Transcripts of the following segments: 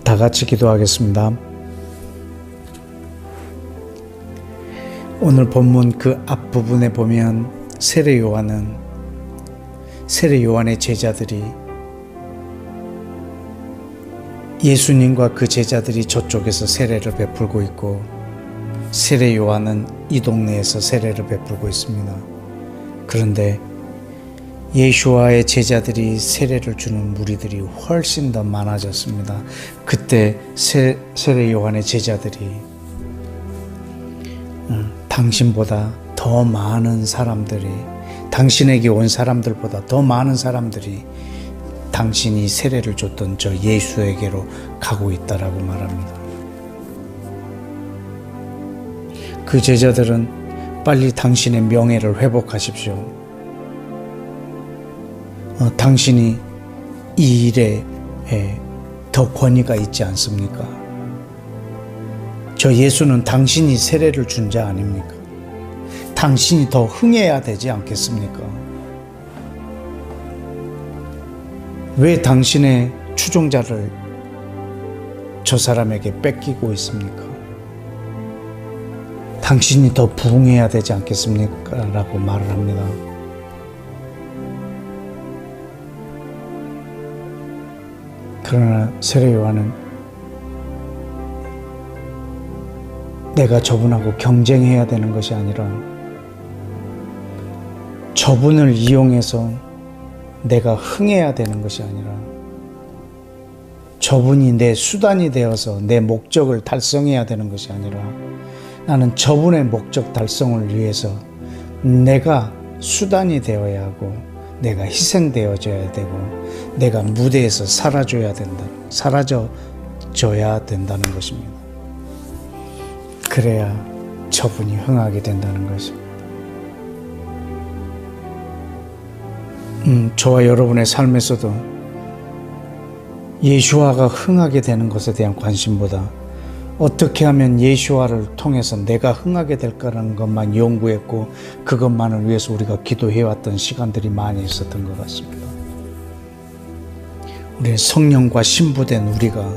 다 같이 기도하겠습니다. 오늘 본문 그 앞부분에 보면 세례 요한의 제자들이 예수님과 그 제자들이 저쪽에서 세례를 베풀고 있고 세례 요한은 이 동네에서 세례를 베풀고 있습니다. 그런데 예수와의 제자들이 세례를 주는 무리들이 훨씬 더 많아졌습니다. 그때 세례 요한의 제자들이 당신보다 더 많은 사람들이, 당신에게 온 사람들보다 더 많은 사람들이 당신이 세례를 줬던 저 예수에게로 가고 있다라고 말합니다. 그 제자들은 빨리 당신의 명예를 회복하십시오. 당신이 이 일에 더 권위가 있지 않습니까? 저 예수는 당신이 세례를 준 자 아닙니까? 당신이 더 흥해야 되지 않겠습니까? 왜 당신의 추종자를 저 사람에게 뺏기고 있습니까? 당신이 더 부흥해야 되지 않겠습니까? 라고 말을 합니다. 그러나 세례 요한은 내가 저분하고 경쟁해야 되는 것이 아니라 저분을 이용해서 내가 흥해야 되는 것이 아니라 저분이 내 수단이 되어서 내 목적을 달성해야 되는 것이 아니라 나는 저분의 목적 달성을 위해서 내가 수단이 되어야 하고 내가 희생되어져야 되고 내가 무대에서 사라져야 된다는 것입니다. 그래야 저분이 흥하게 된다는 것입니다. 저와 여러분의 삶에서도 예수와가 흥하게 되는 것에 대한 관심보다 어떻게 하면 예수와를 통해서 내가 흥하게 될까라는 것만 연구했고 그것만을 위해서 우리가 기도해왔던 시간들이 많이 있었던 것 같습니다. 우리 성령과 신부된 우리가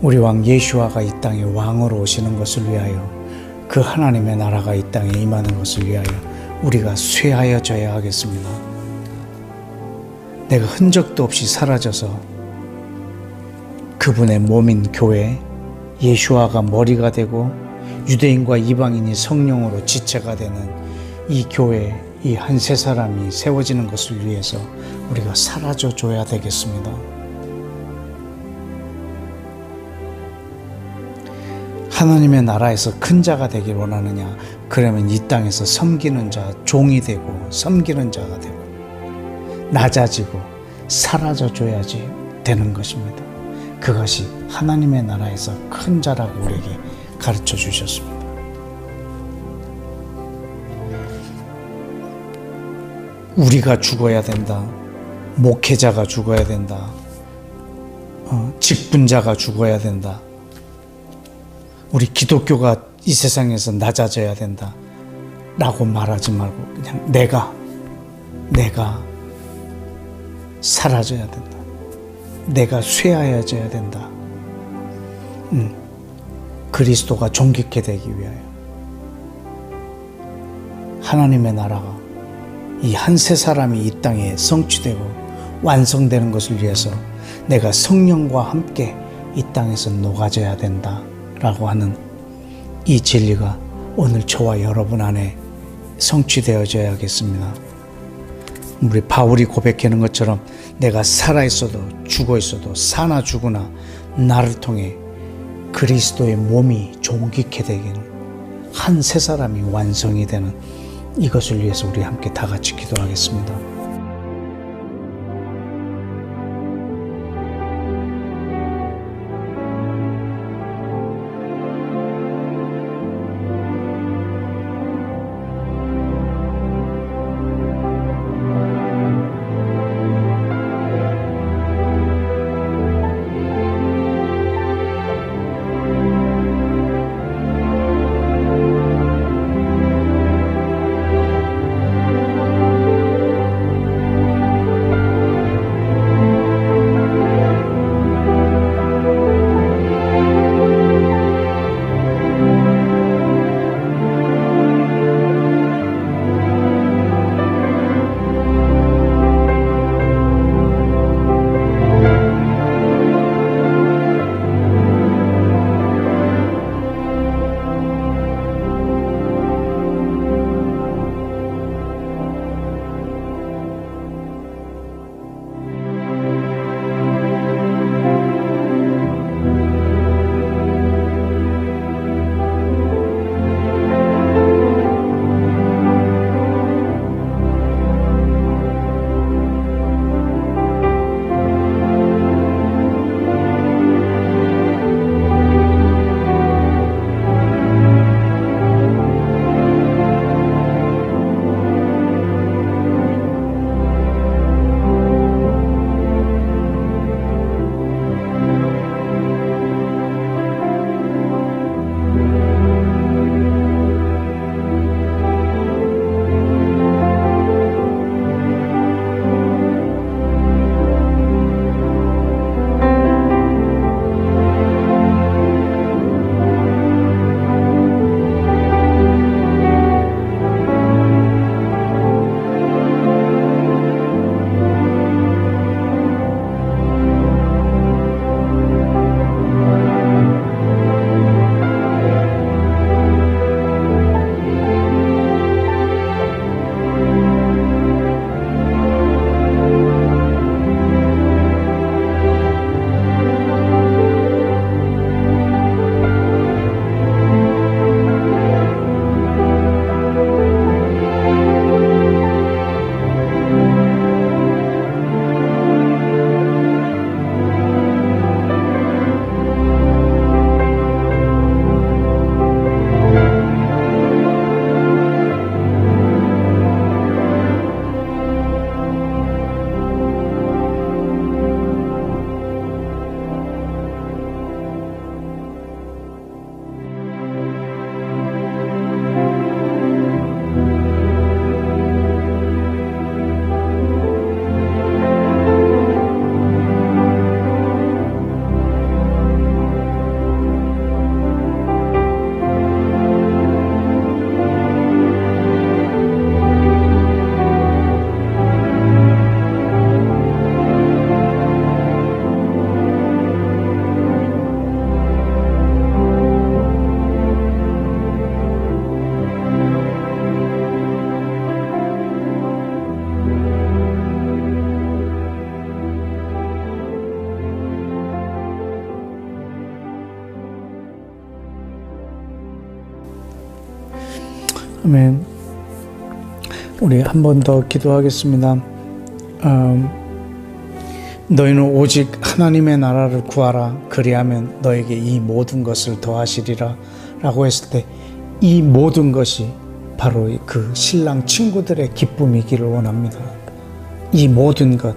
우리 왕 예수와가 이 땅에 왕으로 오시는 것을 위하여 그 하나님의 나라가 이 땅에 임하는 것을 위하여 우리가 쇠하여져야 하겠습니다. 내가 흔적도 없이 사라져서 그분의 몸인 교회, 예수와가 머리가 되고 유대인과 이방인이 성령으로 지체가 되는 이 교회, 이 한 세 사람이 세워지는 것을 위해서 우리가 사라져 줘야 되겠습니다. 하나님의 나라에서 큰 자가 되길 원하느냐? 그러면 이 땅에서 섬기는 자, 종이 되고 섬기는 자가 되고 낮아지고 사라져 줘야지 되는 것입니다. 그것이 하나님의 나라에서 큰 자라고 우리에게 가르쳐 주셨습니다. 우리가 죽어야 된다. 목회자가 죽어야 된다. 직분자가 죽어야 된다. 우리 기독교가 이 세상에서 낮아져야 된다 라고 말하지 말고 그냥 내가 사라져야 된다. 내가 쇠하여져야 된다. 그리스도가 존귀케 되기 위하여 하나님의 나라가 이 한 세 사람이 이 땅에 성취되고 완성되는 것을 위해서 내가 성령과 함께 이 땅에서 녹아져야 된다 라고 하는 이 진리가 오늘 저와 여러분 안에 성취되어져야겠습니다. 우리 바울이 고백하는 것처럼 내가 살아있어도 죽어있어도 사나 죽으나 나를 통해 그리스도의 몸이 존귀케 되기는 한 세 사람이 완성이 되는 이것을 위해서 우리 함께 다 같이 기도하겠습니다. 아멘. 우리 한 번 더 기도하겠습니다. 너희는 오직 하나님의 나라를 구하라. 그리하면 너에게 이 모든 것을 더하시리라 라고 했을 때 이 모든 것이 바로 그 신랑 친구들의 기쁨이기를 원합니다. 이 모든 것,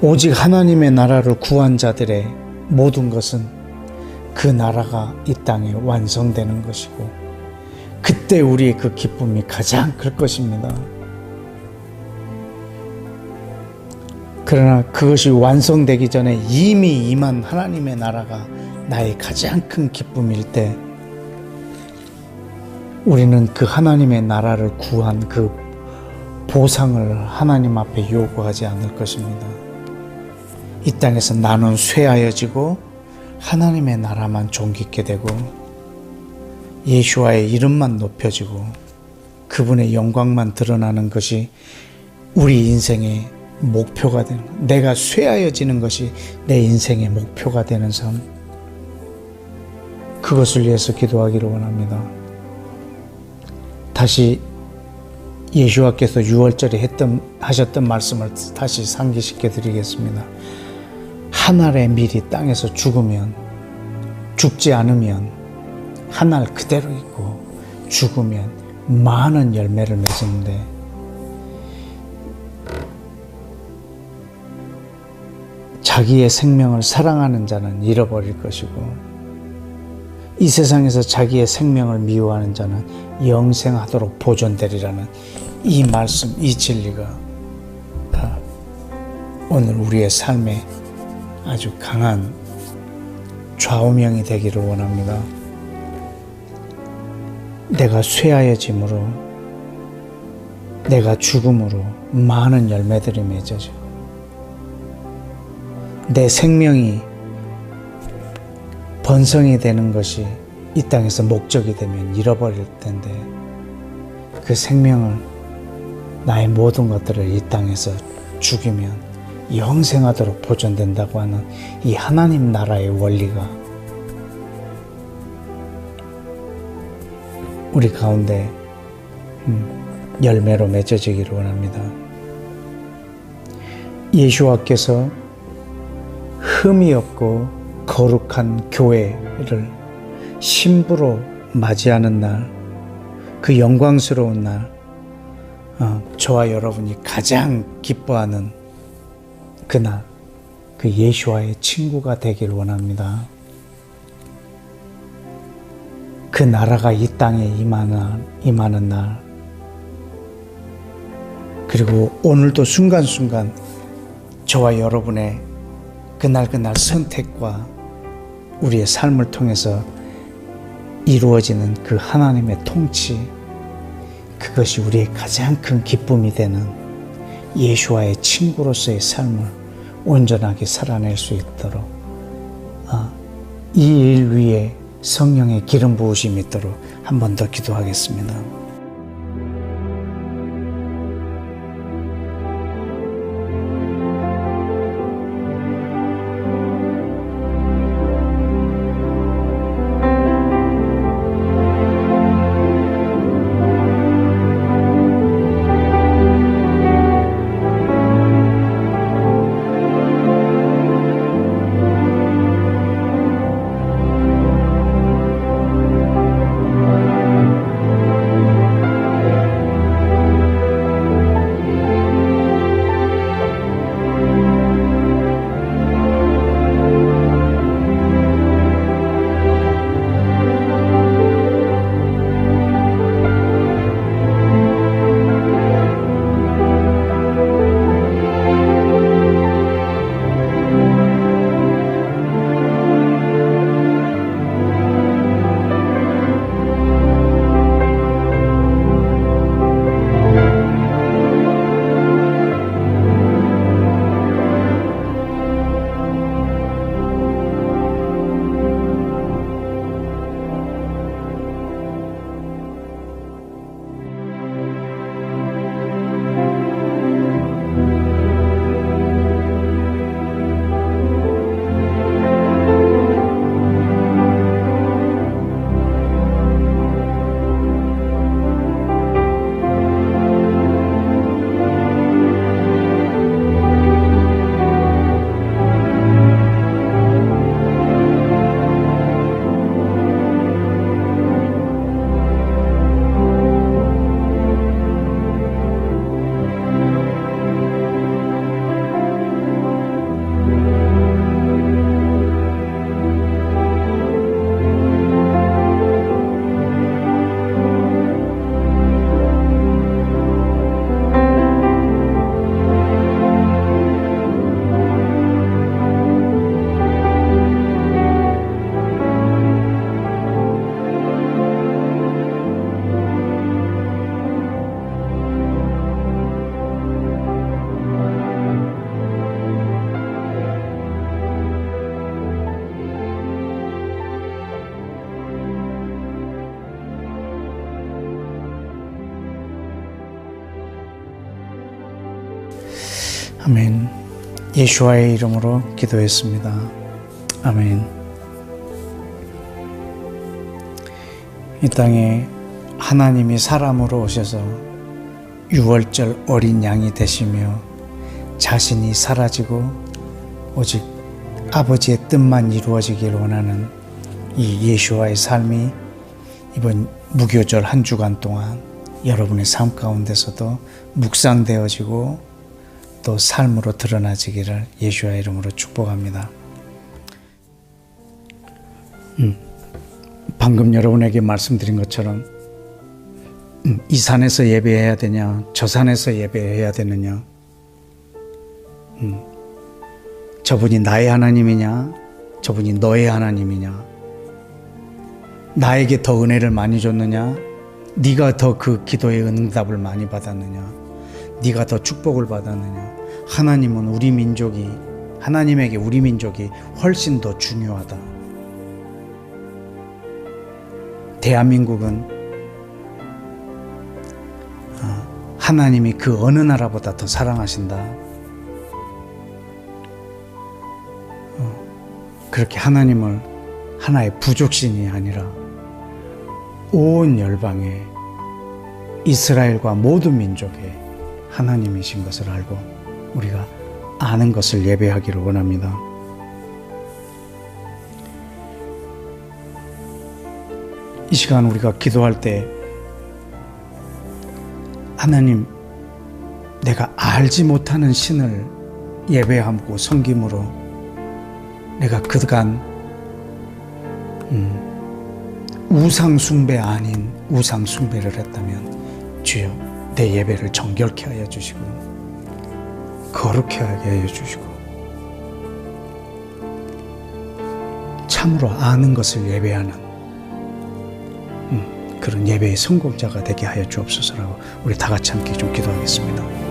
오직 하나님의 나라를 구한 자들의 모든 것은 그 나라가 이 땅에 완성되는 것이고, 그때 우리의 그 기쁨이 가장 클 것입니다. 그러나 그것이 완성되기 전에 이미 임한 하나님의 나라가 나의 가장 큰 기쁨일 때, 우리는 그 하나님의 나라를 구한 그 보상을 하나님 앞에 요구하지 않을 것입니다. 이 땅에서 나는 쇠하여지고 하나님의 나라만 존귀케 되고 예수와의 이름만 높여지고 그분의 영광만 드러나는 것이 우리 인생의 목표가 되는, 내가 쇠하여지는 것이 내 인생의 목표가 되는 삶, 그것을 위해서 기도하기를 원합니다. 다시 예수와께서 6월절에 하셨던 말씀을 다시 상기시켜 드리겠습니다. 한 알의 밀이 땅에서 죽지 않으면 한 알 그대로 있고, 죽으면 많은 열매를 맺는데, 자기의 생명을 사랑하는 자는 잃어버릴 것이고, 이 세상에서 자기의 생명을 미워하는 자는 영생하도록 보존되리라는 이 말씀, 이 진리가 오늘 우리의 삶에 아주 강한 좌우명이 되기를 원합니다. 내가 쇠하여짐으로, 내가 죽음으로 많은 열매들이 맺어지고, 내 생명이 번성이 되는 것이 이 땅에서 목적이 되면 잃어버릴 텐데, 그 생명을, 나의 모든 것들을 이 땅에서 죽이면 영생하도록 보존된다고 하는 이 하나님 나라의 원리가 우리 가운데 열매로 맺어지기를 원합니다. 예수와께서 흠이 없고 거룩한 교회를 신부로 맞이하는 날, 그 영광스러운 날, 저와 여러분이 가장 기뻐하는 그날, 그 예수와의 친구가 되길 원합니다. 그 나라가 이 땅에 임하는 날, 그리고 오늘도 순간순간 저와 여러분의 그날 선택과 우리의 삶을 통해서 이루어지는 그 하나님의 통치, 그것이 우리의 가장 큰 기쁨이 되는 예수와의 친구로서의 삶을 온전하게 살아낼 수 있도록 이 일 위에 성령의 기름 부으심이 있도록 한 번 더 기도하겠습니다. 아멘. 예수와의 이름으로 기도했습니다. 아멘. 이 땅에 하나님이 사람으로 오셔서 유월절 어린 양이 되시며 자신이 사라지고 오직 아버지의 뜻만 이루어지길 원하는 이 예수와의 삶이 이번 무교절 한 주간 동안 여러분의 삶 가운데서도 묵상되어지고 또 삶으로 드러나지기를 예수와의 이름으로 축복합니다. 방금 여러분에게 말씀드린 것처럼 이 산에서 예배해야 되냐, 저 산에서 예배해야 되느냐, 저분이 나의 하나님이냐, 저분이 너의 하나님이냐, 나에게 더 은혜를 많이 줬느냐, 네가 더 그 기도의 응답을 많이 받았느냐, 네가 더 축복을 받았느냐. 하나님은 우리 민족이, 하나님에게 우리 민족이 훨씬 더 중요하다. 대한민국은 하나님이 그 어느 나라보다 더 사랑하신다. 그렇게 하나님을 하나의 부족신이 아니라 온 열방에 이스라엘과 모든 민족의 하나님이신 것을 알고 우리가 아는 것을 예배하기를 원합니다. 이 시간 우리가 기도할 때 하나님, 내가 알지 못하는 신을 예배하고 섬김으로 내가 그간 우상 숭배 아닌 우상 숭배를 했다면 주여 내 예배를 정결케 하여 주시고 거룩케 하게 하여 주시고 참으로 아는 것을 예배하는 그런 예배의 성공자가 되게 하여 주옵소서라고 우리 다 같이 함께 좀 기도하겠습니다.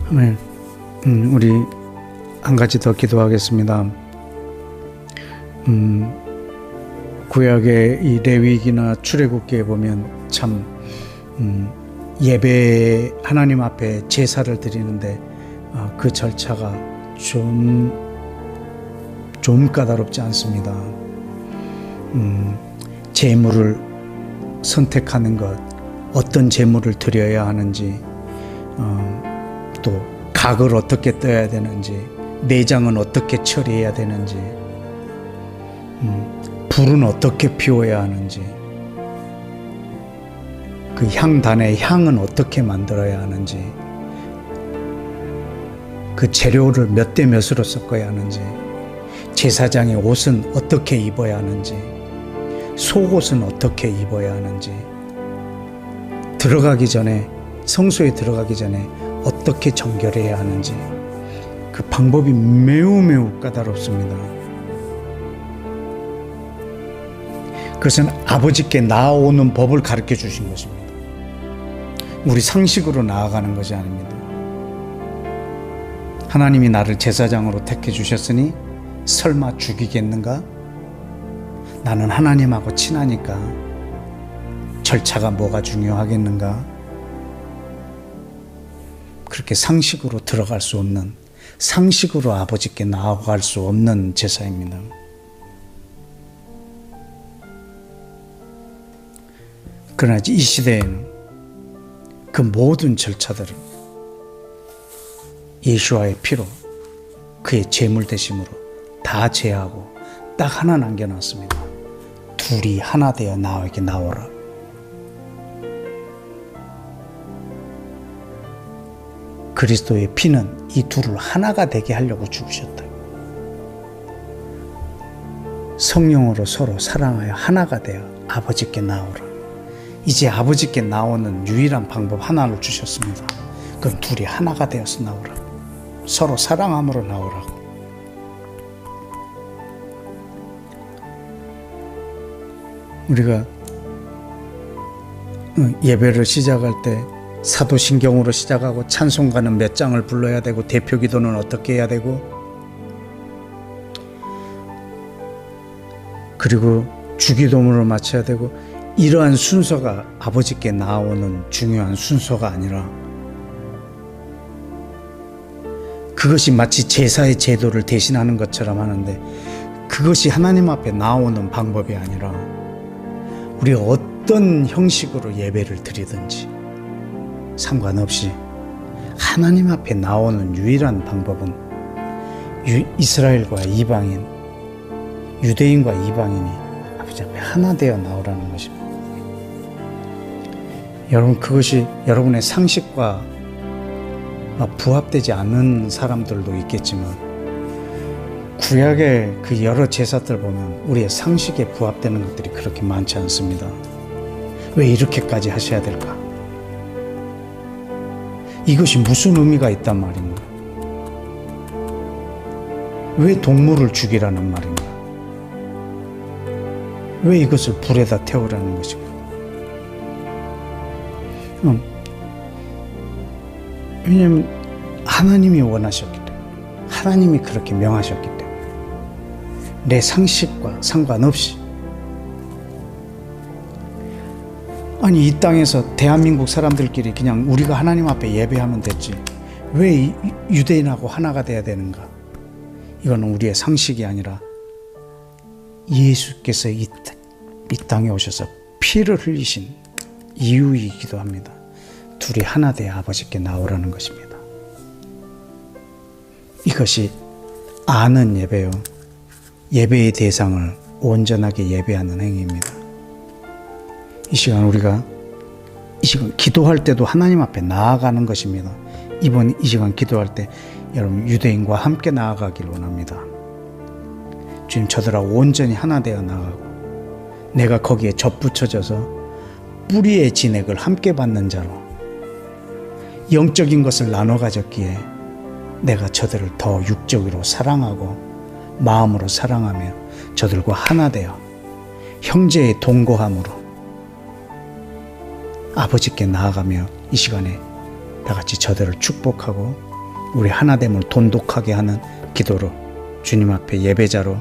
아멘. 우리 한 가지 더 기도하겠습니다. 구약의 이 레위기나 출애굽기에 보면 참 예배 하나님 앞에 제사를 드리는데 그 절차가 좀 까다롭지 않습니다. 제물을 선택하는 것, 어떤 제물을 드려야 하는지, 또 각을 어떻게 떠야 되는지, 내장은 어떻게 처리해야 되는지, 불은 어떻게 피워야 하는지, 그 향단의 향은 어떻게 만들어야 하는지, 그 재료를 몇 대 몇으로 섞어야 하는지, 제사장의 옷은 어떻게 입어야 하는지, 속옷은 어떻게 입어야 하는지, 들어가기 전에, 성소에 들어가기 전에 어떻게 정결해야 하는지 그 방법이 매우 까다롭습니다. 그것은 아버지께 나아오는 법을 가르쳐 주신 것입니다. 우리 상식으로 나아가는 것이 아닙니다. 하나님이 나를 제사장으로 택해 주셨으니 설마 죽이겠는가? 나는 하나님하고 친하니까 절차가 뭐가 중요하겠는가? 그렇게 상식으로 들어갈 수 없는, 상식으로 아버지께 나아갈 수 없는 제사입니다. 그러나 이 시대에는 그 모든 절차들을 예수와의 피로, 그의 제물 대심으로 다 제하고 딱 하나 남겨놨습니다. 둘이 하나 되어 나에게 나오라. 그리스도의 피는 이 둘을 하나가 되게 하려고 죽으셨다. 성령으로 서로 사랑하여 하나가 되어 아버지께 나오라. 이제 아버지께 나오는 유일한 방법 하나를 주셨습니다. 그건 둘이 하나가 되어서 나오라. 서로 사랑함으로 나오라고. 우리가 예배를 시작할 때 사도신경으로 시작하고 찬송가는 몇 장을 불러야 되고 대표기도는 어떻게 해야 되고, 그리고 주기도문을 마쳐야 되고, 이러한 순서가 아버지께 나오는 중요한 순서가 아니라 그것이 마치 제사의 제도를 대신하는 것처럼 하는데, 그것이 하나님 앞에 나오는 방법이 아니라 우리가 어떤 형식으로 예배를 드리든지 상관없이 하나님 앞에 나오는 유일한 방법은 이스라엘과 이방인, 유대인과 이방인이 아버지 앞에 하나 되어 나오라는 것입니다. 여러분, 그것이 여러분의 상식과 부합되지 않는 사람들도 있겠지만, 구약의 그 여러 제사들 보면 우리의 상식에 부합되는 것들이 그렇게 많지 않습니다. 왜 이렇게까지 하셔야 될까? 이것이 무슨 의미가 있단 말인가? 왜 동물을 죽이라는 말인가? 왜 이것을 불에다 태우라는 것인가? 왜냐하면 하나님이 원하셨기 때문에, 하나님이 그렇게 명하셨기 때문에, 내 상식과 상관없이. 아니, 이 땅에서 대한민국 사람들끼리 그냥 우리가 하나님 앞에 예배하면 됐지, 왜 유대인하고 하나가 돼야 되는가? 이거는 우리의 상식이 아니라 예수께서 이 땅에 오셔서 피를 흘리신 이유이기도 합니다. 둘이 하나 되어 아버지께 나오라는 것입니다. 이것이 아는 예배요, 예배의 대상을 온전하게 예배하는 행위입니다. 이 시간 기도할 때도 하나님 앞에 나아가는 것입니다. 이번 이 시간 기도할 때 여러분 유대인과 함께 나아가길 원합니다. 주님, 저들아 온전히 하나 되어 나가고 내가 거기에 접붙여져서 뿌리의 진액을 함께 받는 자로 영적인 것을 나눠 가졌기에 내가 저들을 더 육적으로 사랑하고 마음으로 사랑하며 저들과 하나 되어 형제의 동거함으로 아버지께 나아가며 이 시간에 다같이 저들을 축복하고 우리 하나됨을 돈독하게 하는 기도로 주님 앞에 예배자로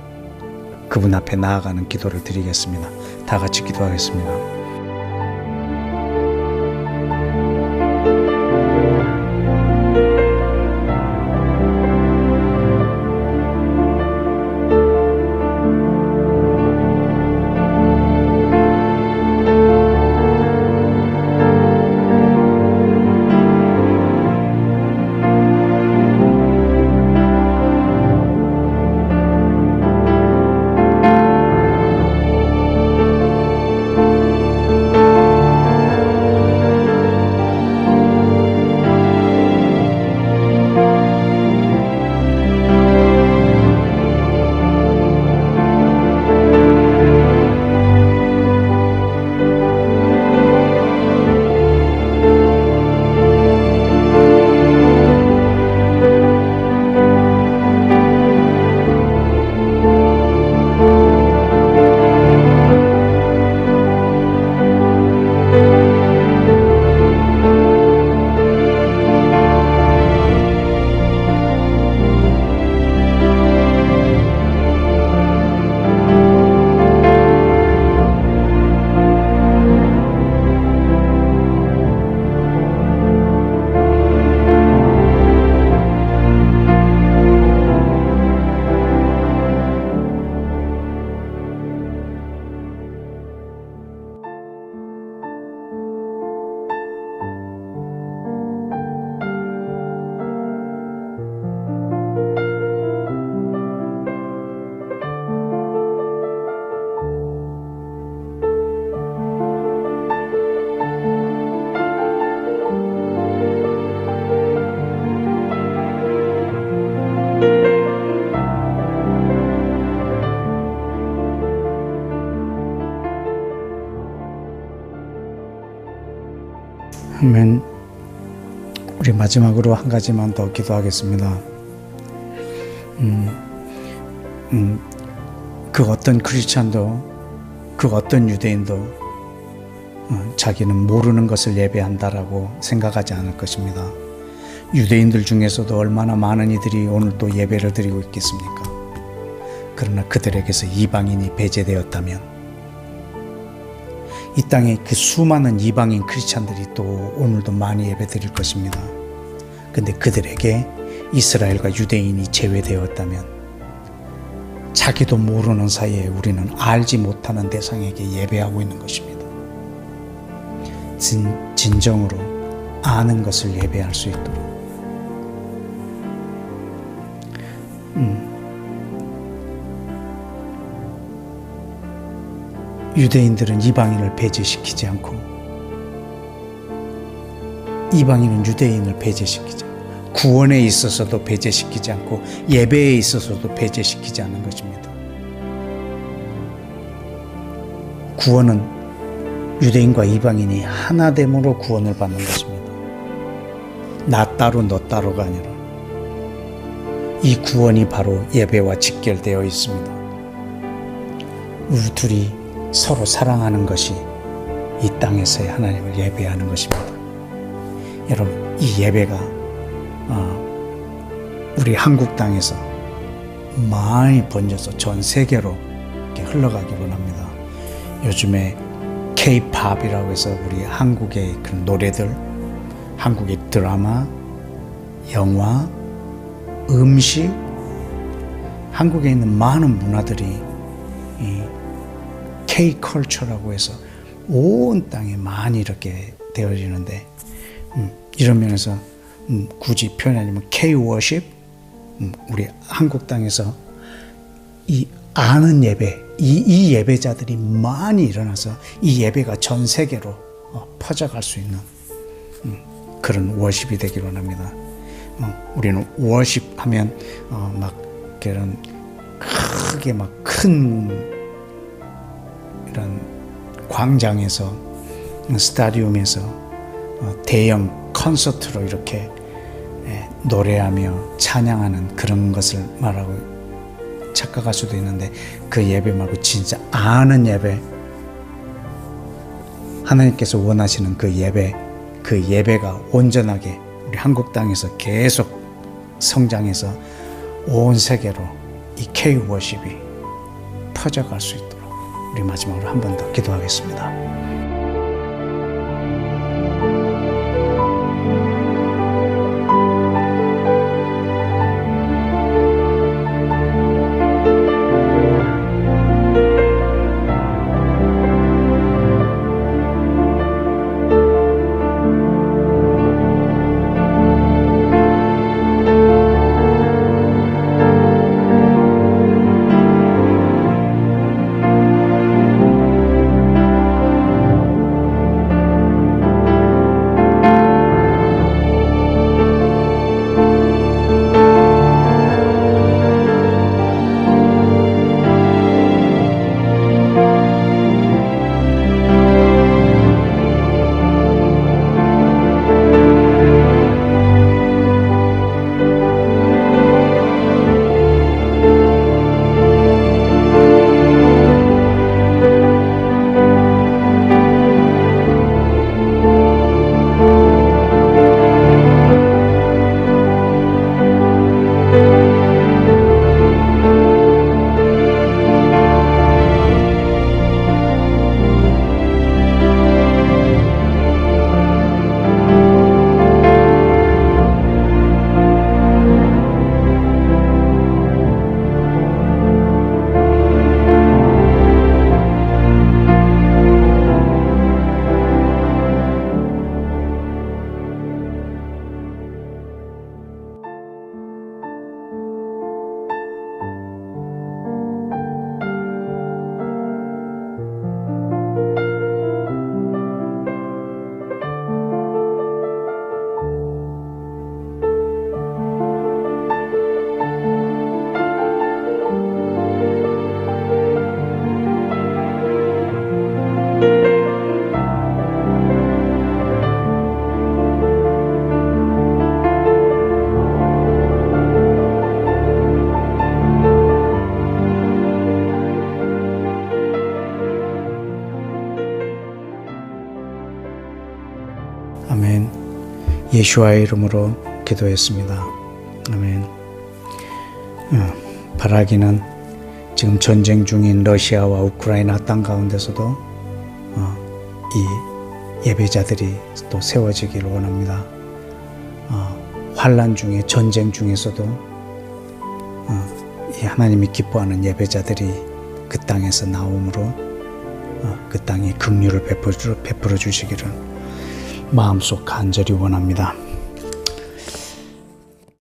그분 앞에 나아가는 기도를 드리겠습니다. 다같이 기도하겠습니다. 아멘. 우리 마지막으로 한 가지만 더 기도하겠습니다. 그 어떤 크리스찬도, 그 어떤 유대인도 자기는 모르는 것을 예배한다라고 생각하지 않을 것입니다. 유대인들 중에서도 얼마나 많은 이들이 오늘도 예배를 드리고 있겠습니까? 그러나 그들에게서 이방인이 배제되었다면, 이 땅에 그 수많은 이방인 크리스찬들이 또 오늘도 많이 예배 드릴 것입니다. 근데 그들에게 이스라엘과 유대인이 제외되었다면, 자기도 모르는 사이에 우리는 알지 못하는 대상에게 예배하고 있는 것입니다. 진정으로 아는 것을 예배할 수 있도록. 유대인들은 이방인을 배제시키지 않고, 이방인은 유대인을 배제시키지 않고, 구원에 있어서도 배제시키지 않고, 예배에 있어서도 배제시키지 않는 것입니다. 구원은 유대인과 이방인이 하나됨으로 구원을 받는 것입니다. 나 따로 너 따로가 아니라 이 구원이 바로 예배와 직결되어 있습니다. 우리 둘이 서로 사랑하는 것이 이 땅에서의 하나님을 예배하는 것입니다. 여러분, 이 예배가 우리 한국 땅에서 많이 번져서 전 세계로 이렇게 흘러가기 원합니다. 요즘에 K-팝이라고 해서 우리 한국의 그런 노래들, 한국의 드라마, 영화, 음식, 한국에 있는 많은 문화들이 이 K-컬처라고 해서 온 땅에 많이 이렇게 되어지는데, 이런 면에서 굳이 표현하자면 K-워십, 우리 한국 땅에서 이 아는 예배, 이 예배자들이 많이 일어나서 이 예배가 전 세계로 퍼져갈 수 있는 그런 워십이 되기를 원합니다. 우리는 워십 하면 막 그런 크게 막 큰 이런 광장에서, 스타디움에서 대형 콘서트로 이렇게 노래하며 찬양하는 그런 것을 말하고 착각할 수도 있는데, 그 예배 말고 진짜 아는 예배, 하나님께서 원하시는 그 예배가 온전하게 우리 한국 땅에서 계속 성장해서 온 세계로 이 K-워십이 퍼져갈 수 있도록 우리 마지막으로 한 번 더 기도하겠습니다. 아멘. 예수와의 이름으로 기도했습니다. 아멘. 바라기는 지금 전쟁 중인 러시아와 우크라이나 땅 가운데서도 이 예배자들이 또 세워지기를 원합니다. 환난 중에, 전쟁 중에서도 이 하나님이 기뻐하는 예배자들이 그 땅에서 나옴으로 그 땅에 긍휼을 베풀어 주시기를 마음속 간절히 원합니다.